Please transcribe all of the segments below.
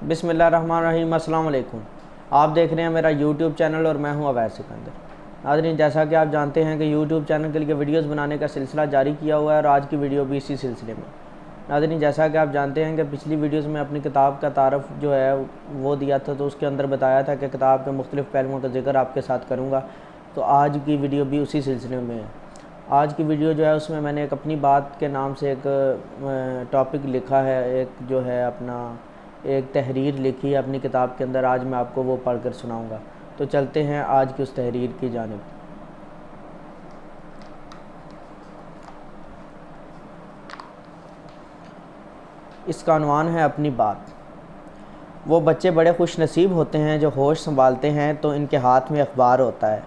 बिस्मिल्लाहिर्रहमानिर्रहीम। अस्सलाम वालेकुम। आप देख रहे हैं मेरा यूट्यूब चैनल और मैं हूं अवैस सिकंदर। नाज़रीन, जैसा कि आप जानते हैं कि यूट्यूब चैनल के लिए वीडियोस बनाने का सिलसिला जारी किया हुआ है और आज की वीडियो भी इसी सिलसिले में। नाज़रीन, जैसा कि आप जानते हैं कि पिछली वीडियोस में अपनी किताब का तारफ़ जो है वो दिया था, तो उसके अंदर बताया था कि किताब के मुख्तलिफ़ पहलुओं का जिक्र आपके साथ करूँगा। तो आज की वीडियो भी उसी सिलसिले में है। आज की वीडियो जो है उसमें मैंने एक अपनी बात के नाम से एक टॉपिक लिखा है, एक जो है अपना एक तहरीर लिखी है अपनी किताब के अंदर। आज मैं आपको वो पढ़ कर सुनाऊँगा। तो चलते हैं आज की उस तहरीर की जानिब। इसका उन्वान है अपनी बात। वो बच्चे बड़े खुश नसीब होते हैं जो होश संभालते हैं तो इनके हाथ में अखबार होता है।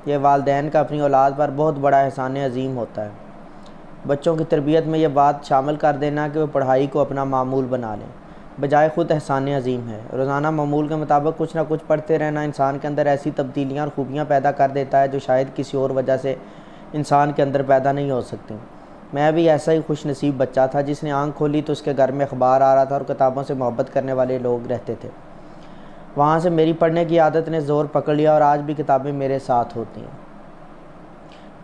ये वालिदैन का अपनी औलाद पर बहुत बड़ा एहसान अजीम होता है। बच्चों की तरबियत में यह बात शामिल कर देना कि वो पढ़ाई को अपना मामूल बना लें, बजाय ख़ुद एहसान अजीम है। रोज़ाना मामूल के मुताबिक कुछ ना कुछ पढ़ते रहना इंसान के अंदर ऐसी तब्दीलियाँ और ख़ूबियाँ पैदा कर देता है जो शायद किसी और वजह से इंसान के अंदर पैदा नहीं हो सकती। मैं भी ऐसा ही खुश नसीब बच्चा था जिसने आँख खोली तो उसके घर में अखबार आ रहा था और किताबों से मोहब्बत करने वाले लोग रहते थे। वहाँ से मेरी पढ़ने की आदत ने ज़ोर पकड़ लिया और आज भी किताबें मेरे साथ होती हैं।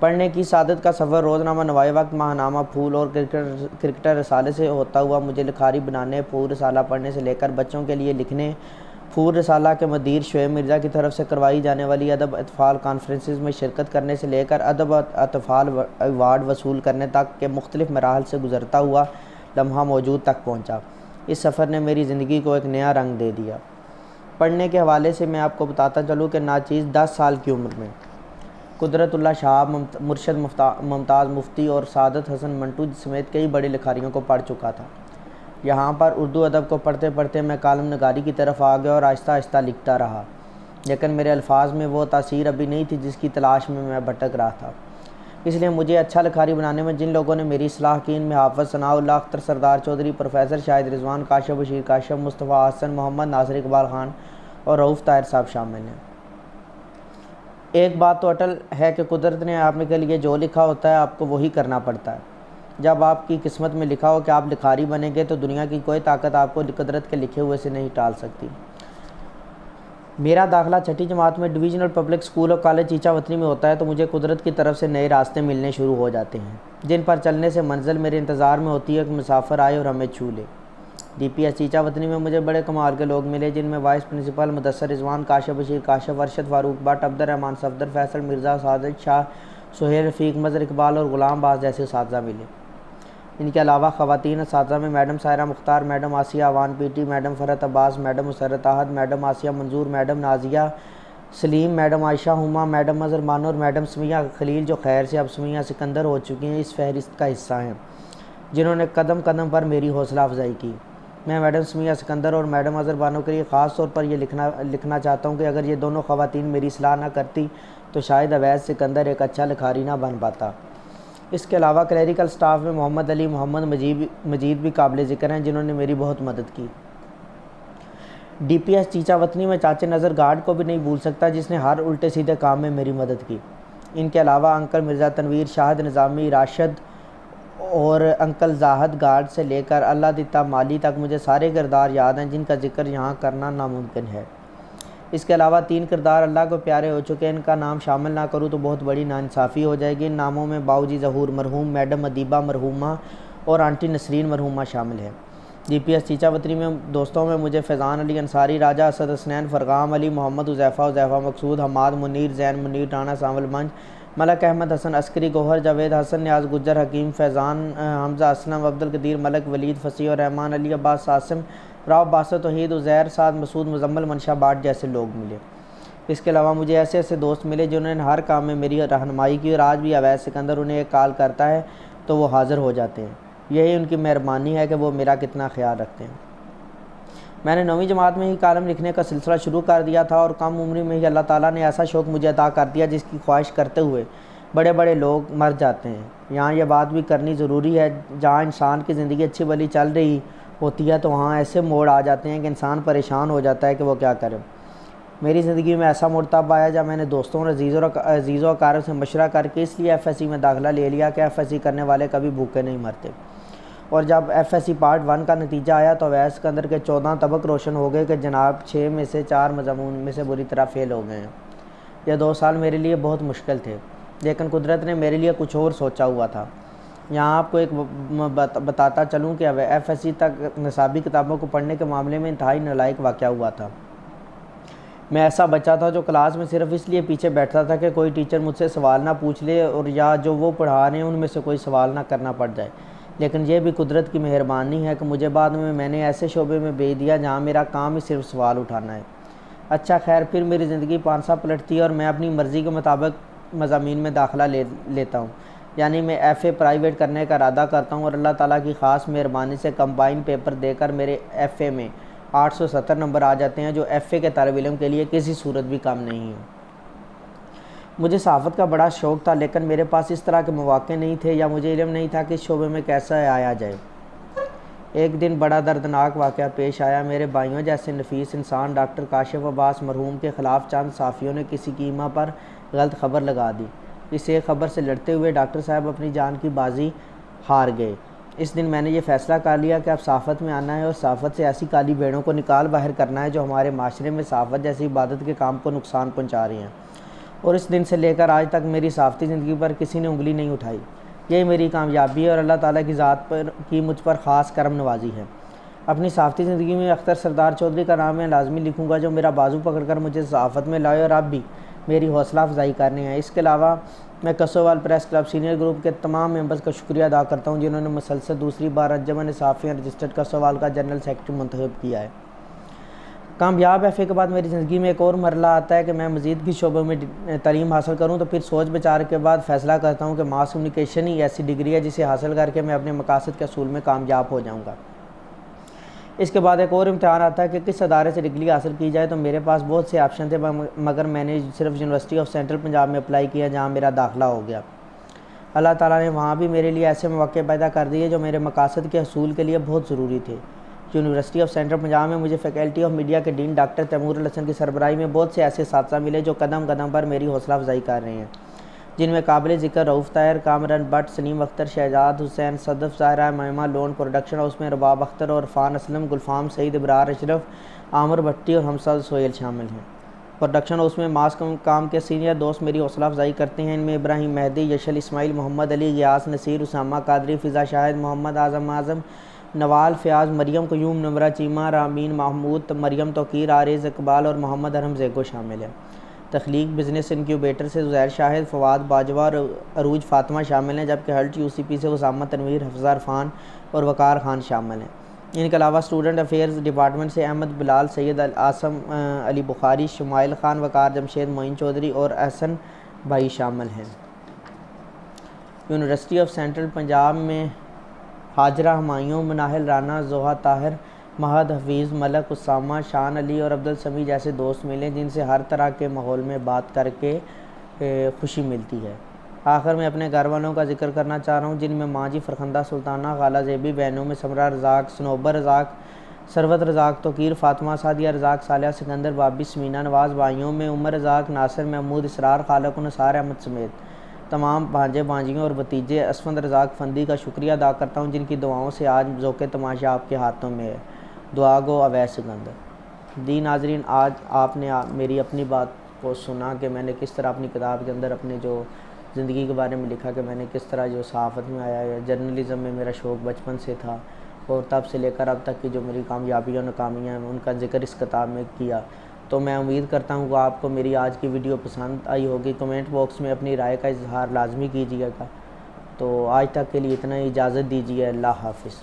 पढ़ने की सादत का सफ़र रोज़नामा, नवाए वक्त, माहनामा, फूल और क्रिकेटर रसाले से होता हुआ मुझे लिखारी बनाने, फूल रसाला पढ़ने से लेकर बच्चों के लिए लिखने, फूल रसाला के मदीर शुएब मिर्ज़ा की तरफ से करवाई जाने वाली अदब अतफ़ाल कॉन्फ्रेंसेस में शिरकत करने से लेकर अदब अतफ़ाल अवार्ड वसूल करने तक के मुख्तलिफ़ मराहल से गुज़रता हुआ लम्हा मौजूद तक पहुँचा। इस सफ़र ने मेरी ज़िंदगी को एक नया रंग दे दिया। पढ़ने के हवाले से मैं आपको बताता चलूँ कि नाचीज़ 10 साल की उम्र में कुदरतुल्लाह शाह, मुर्शद मुमताज़ मुफ्ती और सादत हसन मंटू समेत कई बड़े लिखारियों को पढ़ चुका था। यहाँ पर उर्दू अदब को पढ़ते पढ़ते मैं कालम नगारी की तरफ आ गया और आहिस्ता आहिस्ता लिखता रहा, लेकिन मेरे अल्फाज में वो तासीर अभी नहीं थी जिसकी तलाश में मैं भटक रहा था। इसलिए मुझे अच्छा लिखारी बनाने में जिन लोगों ने मेरी सलाह की, इनमें हाफ़िज़ सनाउल्लाह अख्तर सरदार चौधरी, प्रोफेसर शाहिद रिजवान, काशिफ बशीर काशिफ, मुस्तफ़ा हसन, मोहम्मद नासिर इकबाल ख़ान और रऊफ़ ताहिर साहब शामिल हैं। एक बात तो अटल है कि कुदरत ने आपके लिए जो लिखा होता है आपको वही करना पड़ता है। जब आपकी किस्मत में लिखा हो कि आप लिखारी बनेंगे तो दुनिया की कोई ताकत आपको कुदरत के लिखे हुए से नहीं टाल सकती। मेरा दाखिला छठी जमात में डिवीज़नल पब्लिक स्कूल और कॉलेज चीचावतनी में होता है तो मुझे कुदरत की तरफ से नए रास्ते मिलने शुरू हो जाते हैं जिन पर चलने से मंजिल मेरे इंतज़ार में होती है कि मुसाफिर आए और हमें छू ले। DPS चीचावतनी में मुझे बड़े कमाल के लोग मिले जिनमें वाइस प्रिंसिपल मुदस्सर रिजवान, काशिफ बशीर काशिफ, अरशद फारूक भट्ट, अब्दुर्रहमान सफदर, फैसल मिर्ज़ा, साजिद शाह, सुहेल रफ़ीक, मज़हर इकबाल और ग़ुलाम बाज़ जैसे उस्ताद मिले। इनके अलावा ख़वातीन उस्ताद में madam Saira Mukhtar, madam Asia Awan PT, madam Farhat Abbas, madam Musarrat Ahad, madam Asia Manzoor, madam Nazia Saleem, madam Ayesha Huma, madam Mazhar मानो और मैडम समिया खलील, जो खैर से अब समिया सिकंदर हो चुकी हैं, इस फहरिस्त का हिस्सा हैं जिन्होंने कदम कदम पर मेरी हौसला अफजाई की। मैं मैडम समिया सिकंदर और मैडम अज़हर बानो के लिए ख़ास तौर पर यह लिखना चाहता हूँ कि अगर ये दोनों ख़वातीन मेरी सलाह ना करती तो शायद अवैस सिकंदर एक अच्छा लिखारी ना बन पाता। इसके अलावा क्लरिकल स्टाफ में मोहम्मद अली, मोहम्मद मजीद भी काबिल ज़िक्र हैं जिन्होंने मेरी बहुत मदद की। DPS चीचावतनी में चाचे नज़र गार्ड को भी नहीं भूल सकता जिसने हर उल्टे सीधे काम में मेरी मदद की। इनके अलावा अंकल मिर्ज़ा तनवीर, शाहिद निज़ामी, राशिद और अंकल जाहद गार्ड से लेकर अल्लाह दिता माली तक मुझे सारे किरदार याद हैं जिनका जिक्र यहाँ करना नामुमकिन है। इसके अलावा 3 किरदार अल्लाह को प्यारे हो चुके हैं, इनका नाम शामिल ना करूँ तो बहुत बड़ी नाइंसाफ़ी हो जाएगी। इन नामों में बाऊजी ज़हूर मरहूम, मैडम अदीबा मरहूमा और आंटी नसरीन मरहूमा शामिल है। DPS चीचावतनी में दोस्तों में मुझे फैज़ान अली अंसारी, राजा असद हसनैन, फ़रगाम अली, मोहम्मद हुज़ैफ़ा मकसूद, हमाद मुनीर, ज़ैन मुनीर, राना सावल मंज, मलक अहमद हसन अस्करी, गौहर जावेद हसन, न्याज गुज्जर, हकीम फैज़ान, हमज़ा असलम, अब्दुल कदीर मलक, वलीद फसीह और रहमान अली, अब्बास सासिम, राव बासत, तौहीद, उज़ैर, साद मसूद, मुजम्मल, मनशा बाट जैसे लोग मिले। इसके अलावा मुझे ऐसे ऐसे दोस्त मिले जिन्होंने हर काम में मेरी रहनुमाई की और आज भी अवैस सिकंदर उन्हें एक कॉल करता है तो वो हाज़िर हो जाते हैं। यही उनकी मेहरबानी है कि वो मेरा कितना ख्याल रखते हैं। मैंने 9वीं जमात में ही कालम लिखने का सिलसिला शुरू कर दिया था और कम उम्र में ही अल्लाह ताला ने ऐसा शौक़ मुझे अता कर दिया जिसकी ख्वाहिश करते हुए बड़े बड़े लोग मर जाते हैं। यहाँ यह बात भी करनी ज़रूरी है, जहाँ इंसान की ज़िंदगी अच्छी भली चल रही होती है तो वहाँ ऐसे मोड़ आ जाते हैं कि इंसान परेशान हो जाता है कि वो क्या करे। मेरी ज़िंदगी में ऐसा मोड़ तब आया जब मैंने दोस्तों और अजीज़ों अकारों से मशवरा करके इसलिए FSC में दाखिला ले लिया कि FSC करने वाले कभी भूखे नहीं मरते। और जब FSC पार्ट 1 का नतीजा आया तो अवैस सिकंदर के 14 तबक रोशन हो गए कि जनाब 6 में से 4 मज़मून में से बुरी तरह फ़ेल हो गए हैं। यह 2 साल मेरे लिए बहुत मुश्किल थे, लेकिन कुदरत ने मेरे लिए कुछ और सोचा हुआ था। यहाँ आपको एक बताता चलूँ कि FSC तक निसाबी किताबों को पढ़ने के मामले में इंतहाई नालायक वाक़या हुआ था। मैं ऐसा बच्चा था जो क्लास में सिर्फ़ इसलिए पीछे बैठता था कि कोई टीचर मुझसे सवाल ना पूछ ले और या जो वो पढ़ा रहे हैं उनमें से कोई सवाल ना करना पड़ जाए। लेकिन यह भी कुदरत की मेहरबानी है कि मुझे बाद में मैंने ऐसे शोबे में भेज दिया जहाँ मेरा काम ही सिर्फ सवाल उठाना है। अच्छा खैर, फिर मेरी ज़िंदगी 5 साल पलटती है और मैं अपनी मर्ज़ी के मुताबिक मज़ामीन में दाखिला लेता हूँ। यानी मैं FA प्राइवेट करने का इरादा करता हूँ और अल्लाह ताला की ख़ास मेहरबानी से कंबाइन पेपर देकर मेरे FA में 870 नंबर आ जाते हैं, जो FA के तालिब इल्म के लिए किसी सूरत भी कम नहीं है। मुझे सहाफ़त का बड़ा शौक़ था, लेकिन मेरे पास इस तरह के मौक़े नहीं थे या मुझे इल्म नहीं था कि इस शोबे में कैसे आया जाए। एक दिन बड़ा दर्दनाक वाक़या पेश आया। मेरे भाइयों जैसे नफीस इंसान डॉक्टर काशिफ अब्बास मरहूम के ख़िलाफ़ चंद साफ़ियों ने किसी कीमा पर गलत ख़बर लगा दी। इस एक ख़बर से लड़ते हुए डॉक्टर साहब अपनी जान की बाजी हार गए। इस दिन मैंने ये फ़ैसला कर लिया कि अब सहाफ़त में आना है और सहाफ़त से ऐसी काली भेड़ों को निकाल बाहर करना है जो हमारे माशरे में सहाफ़त जैसी इबादत के काम को नुकसान पहुँचा रही हैं। और इस दिन से लेकर आज तक मेरी सहाफ़ती ज़िंदगी पर किसी ने उंगली नहीं उठाई। यही मेरी कामयाबी है और अल्लाह ताला की ज़ात पर की मुझ पर ख़ास करम नवाजी है। अपनी सहाफ़ती ज़िंदगी में अख्तर सरदार चौधरी का नाम मैं लाजमी लिखूँगा, जो मेरा बाजू पकड़कर मुझे सहाफ़त में लाए और आप भी मेरी हौसला अफजाई करने हैं। इसके अलावा मैं कसोवाल प्रेस क्लब सीनियर ग्रुप के तमाम मेंबर्स का शुक्रिया अदा करता हूँ, जिन्होंने मुसलसल दूसरी बार अंजुमन सहाफ़ियाँ रजिस्टर्ड कसोवाल का जनरल सेक्रेटरी मुंतखब किया है। कामयाब FA के बाद मेरी ज़िंदगी में एक और मरला आता है कि मैं मज़ीद की शोबों में तालीम हासिल करूँ, तो फिर सोच विचार के बाद फ़ैसला करता हूँ कि मास कम्युनिकेशन ही ऐसी डिग्री है जिसे हासिल करके मैं अपने मकासद के असूल में कामयाब हो जाऊँगा। इसके बाद एक और इम्तिहान आता है कि किस अदारे से डिग्री हासिल की जाए, तो मेरे पास बहुत से ऑप्शन थे, मगर मैंने सिर्फ यूनिवर्सिटी ऑफ सेंट्रल पंजाब में अप्लाई किया, जहाँ मेरा दाखिला हो गया। अल्लाह ताला ने वहाँ भी मेरे लिए ऐसे मौके पैदा कर दिए जो मेरे मकासद के असूल के लिए बहुत ज़रूरी थे। यूनिवर्सिटी ऑफ सेंट्रल पंजाब में मुझे फैकल्टी ऑफ मीडिया के डीन डॉक्टर तैमूर अल हसन की सरबराही में बहुत से ऐसे साथी मिले जो कदम कदम पर मेरी हौसला अफजाई कर रहे हैं, जिनमें काबिल ज़िक्र रऊफ़ ताहिर, कामरान भट्ट, सलीम अख्तर, शहजाद हुसैन, सदफ़ ज़ाहरा, महिमा लोन, प्रोडक्शन हाउस में रबाब अख्तर और फ़ान असलम, गुलफ़ाम सईद, इब्रार अशरफ, आमिर भट्टी और हमसद सोहेल शामिल हैं। प्रोडक्शन हाउस में मास काम के सीनियर दोस्त मेरी हौसला अफजाई करते हैं। इनमें इब्राहिम मेहदी, यशल इस्माइल, मोहम्मद अली, गियास नसीर, उसामा कादरी, फ़िज़ा शाहिद, मोहम्मद आज़म, नवाल फ़याज़, मरियम क़यूम, नमरा चीमा, रामीन महमूद, मरियम तोकीर, आरिज़ इकबाल और मोहम्मद अरहम ज़ेगो शामिल हैं। तख्लीक बिज़नेस इनक्यूबेटर से ज़ुज़ैर शाहिद, फ़वाद बाजवा और अरूज फ़ातिमा शामिल हैं, जबकि हल्ट UCP से उसामा तनवीर, हफ्ज़ा इरफ़ान और वक़ार ख़ान शामिल हैं। इनके अलावा स्टूडेंट अफेयर्स डिपार्टमेंट से अहमद बिलाल, सैयद आसम अली बुखारी, शुमाइल ख़ान, वक़ार जमशेद, मोइन चौधरी और अहसन भाई शामिल हैं। यूनिवर्सिटी ऑफ सेंट्रल पंजाब में हाजरा हुमायूं, मुनाहिल राना, जोहा ताहिर, महद हफीज़, मलक, उसामा, शान अली और अब्दुल समी जैसे दोस्त मिले, जिनसे हर तरह के माहौल में बात करके खुशी मिलती है। आखिर में अपने घर वालों का जिक्र करना चाह रहा हूँ, जिनमें माजी फ़रखंदा सुल्ताना, खाला ज़ेबी, बहनों में समरा रज़ाक, सनोबर रज़ाक, सरवत रज़ाक, तोकीर फ़ातिमा, सादिया रज़ाक, सालिया सिकंदर, बाबी समीना नवाज़, भाइयों में उमर रज़ाक, नासिर महमूद, इसरार, खालक नसार अहमद समेत तमाम भांजे भांजियों और भतीजे असफंद रज़ाक फंदी का शुक्रिया अदा करता हूँ, जिनकी दुआओं से आज ज़ौक़े तमाशा आपके हाथों में है। दुआ गो अवैस सिकंदर। दी नाज़रीन, आज आपने मेरी अपनी बात को सुना कि मैंने किस तरह अपनी किताब के अंदर अपने जो ज़िंदगी के बारे में लिखा कि मैंने किस तरह जो सहाफ़त में आया है। जर्नलिज़म में मेरा शौक़ बचपन से था और तब से लेकर अब तक की जो मेरी कामयाबियाँ नाकामियाँ हैं उनका ज़िक्र इस किताब में किया। तो मैं उम्मीद करता हूँ कि आपको मेरी आज की वीडियो पसंद आई होगी। कमेंट बॉक्स में अपनी राय का इजहार लाजमी कीजिएगा। तो आज तक के लिए इतना ही, इजाज़त दीजिए। अल्लाह हाफ़िज़।